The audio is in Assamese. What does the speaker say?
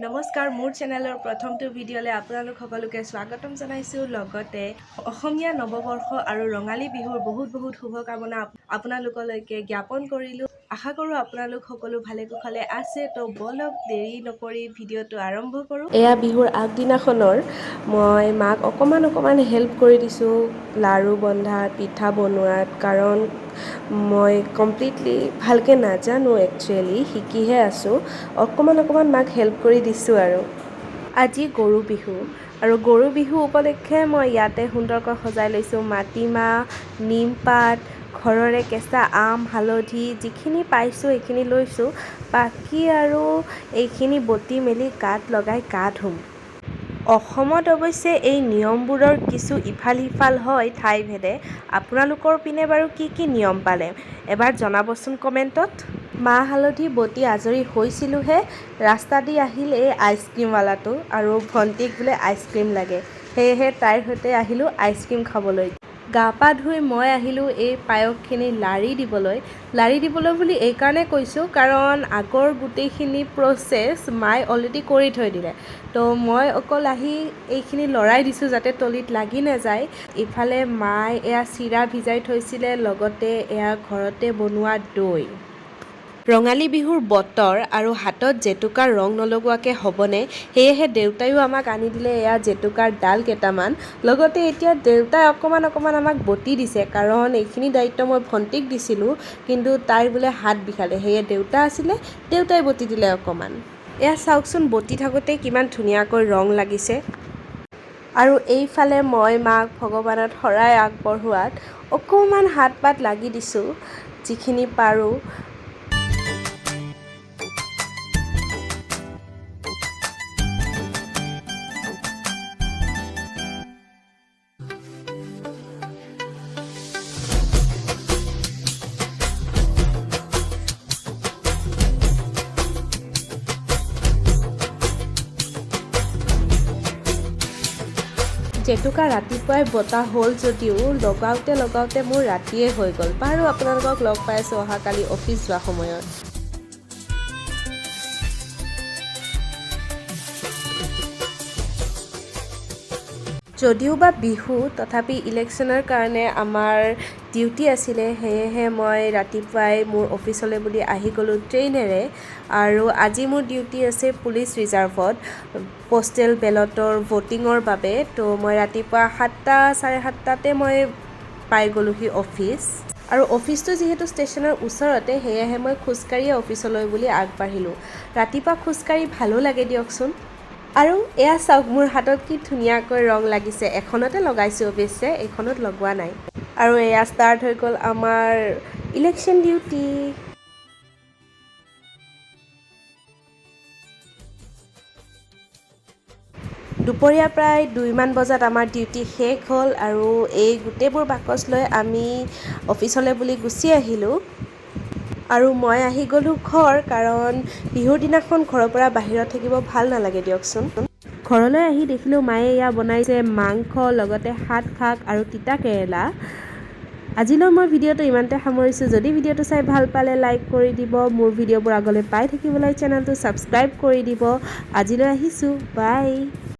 নমস্কাৰ মোৰ চেনেলৰ প্ৰথমটো ভিডিঅ'লৈ আপোনালোক সকলোকে স্বাগতম জনাইছোঁ। লগতে অসমীয়া নৱবৰ্ষ আৰু ৰঙালী বিহুৰ বহুত শুভকামনা আপোনালোকলৈকে জ্ঞাপন কৰিলোঁ। আশা কৰোঁ আপোনালোক সকলো ভালে কুশলে আছে। তো বলক দেৰি নকৰি ভিডিঅ'টো আৰম্ভ কৰোঁ। এয়া বিহুৰ আগদিনাখনৰ মই মাক অকণমান হেল্প কৰি দিছোঁ লাড়ু বন্ধা পিঠা বনোৱাত, কাৰণ মই কমপ্লিটলি ভালকৈ নাজানো, একচুৱেলি শিকিহে আছোঁ। অকণমান মাক হেল্প কৰি দিছোঁ। আৰু আজি গৰু বিহু, আৰু গৰু বিহু উপলক্ষে মই ইয়াতে সুন্দৰকৈ সজাই লৈছোঁ। মাটিমাহ, নিমপাত, ঘৰৰে কেঁচা আম, হালধি যিখিনি পাইছোঁ সেইখিনি লৈছোঁ। বাকী আৰু এইখিনি বটি মেলি গাত লগাই গা ধুম। অসমত অৱশ্যে এই নিয়মবোৰৰ কিছু ইফাল সিফাল হয় ঠাইভেদে। আপোনালোকৰ পিনে বাৰু কি নিয়ম পালে এবাৰ জনাবচোন কমেণ্টত। মাহ হালধি বটি আজৰি হৈছিলোঁহে, ৰাস্তা দি আহিল এই আইচক্ৰীমৱালাটো, আৰু ভণ্টিক বোলে আইচক্ৰীম লাগে, সেয়েহে তাইৰ সৈতে আহিলোঁ আইচক্ৰীম খাবলৈ। গা পা ধুই মই আহিলোঁ এই পায়সখিনি লাৰি দিবলৈ বুলি এইকাৰণে কৈছোঁ, কাৰণ আগৰ গোটেইখিনি প্ৰচেছ মায়ে অলৰেডি কৰি থৈ দিলে। তো মই অকল আহি এইখিনি লৰাই দিছোঁ যাতে তলিত লাগি নাযায়। ইফালে মায়ে এয়া চিৰা ভিজাই থৈছিলে, লগতে এয়া ঘৰতে বনোৱা দৈ। ৰঙালী বিহুৰ বতৰ আৰু হাতত জেতুকাৰ ৰং নলগোৱাকৈ হ'বনে, সেয়েহে দেউতায়ো আমাক আনি দিলে এয়া জেতুকাৰ ডাল কেইটামান। লগতে এতিয়া দেউতাই অকণমান আমাক বটি দিছে, কাৰণ এইখিনি দায়িত্ব মই ভণ্টিক দিছিলোঁ, কিন্তু তাইৰ বোলে হাত বিষালে, সেয়ে দেউতাই বটি দিলে অকণমান। এয়া চাওকচোন বটি থাকোঁতে কিমান ধুনীয়াকৈ ৰং লাগিছে। আৰু এইফালে মই মাক ভগৱানত শৰাই আগবঢ়োৱাত অকণমান হাত পাত লাগি দিছোঁ যিখিনি পাৰোঁ। জেতুকা ৰাতিপুৱাই বটা হ'ল যদিও লগাওঁতে মোৰ ৰাতিয়ে হৈ গ'ল। বাৰু আপোনালোকক লগ পাই আছোঁ অহাকালি অফিচ যোৱা সময়ত। যদিও বা বিহু, তথাপি ইলেকশ্যনৰ কাৰণে আমাৰ ডিউটি আছিলে, সেয়েহে মই ৰাতিপুৱাই মোৰ অফিচলৈ বুলি আহি গ'লোঁ ট্ৰেইনেৰে। আৰু আজি মোৰ ডিউটি আছে পুলিচ ৰিজাৰ্ভত পষ্টেল বেলটৰ ভোটিঙৰ বাবে। তো মই ৰাতিপুৱা 7টা চাৰে 7টাতে মই পাই গ'লোহি অফিচ। আৰু অফিচটো যিহেতু ষ্টেচনৰ ওচৰতে, সেয়েহে মই খোজকাঢ়িয়ে অফিচলৈ বুলি আগবাঢ়িলোঁ। ৰাতিপুৱা খোজকাঢ়ি ভালো লাগে দিয়কচোন। আৰু এয়া চাওক মোৰ হাতত কি ধুনীয়াকৈ ৰং লাগিছে। এখনতে লগাইছোঁ অৱশ্যে, এইখনত লগোৱা নাই। আৰু এয়া ষ্টাৰ্ট হৈ গ'ল আমাৰ ইলেকশ্যন ডিউটি। দুপৰীয়া প্ৰায় 2মান বজাত আমাৰ ডিউটি শেষ হ'ল, আৰু এই গোটেইবোৰ বাকচ লৈ আমি অফিচলৈ বুলি গুচি আহিলোঁ। আৰু মই আহি গ'লোঁ ঘৰ, কাৰণ বিহুৰ দিনাখন ঘৰৰ পৰা বাহিৰত থাকিব ভাল নালাগে দিয়কচোন। ঘৰলৈ আহি দেখিলোঁ মায়ে এয়া বনাইছে মাংস, লগতে 7 শাক আৰু তিতা কেৰেলা। আজিলৈ মই ভিডিঅ'টো ইমানতে সামৰিছোঁ। যদি ভিডিঅ'টো চাই ভাল পালে লাইক কৰি দিব, মোৰ ভিডিঅ'বোৰ আগলৈ পাই থাকিবলৈ চেনেলটো ছাবস্ক্ৰাইব কৰি দিব। আজিলৈ আহিছোঁ, বাই।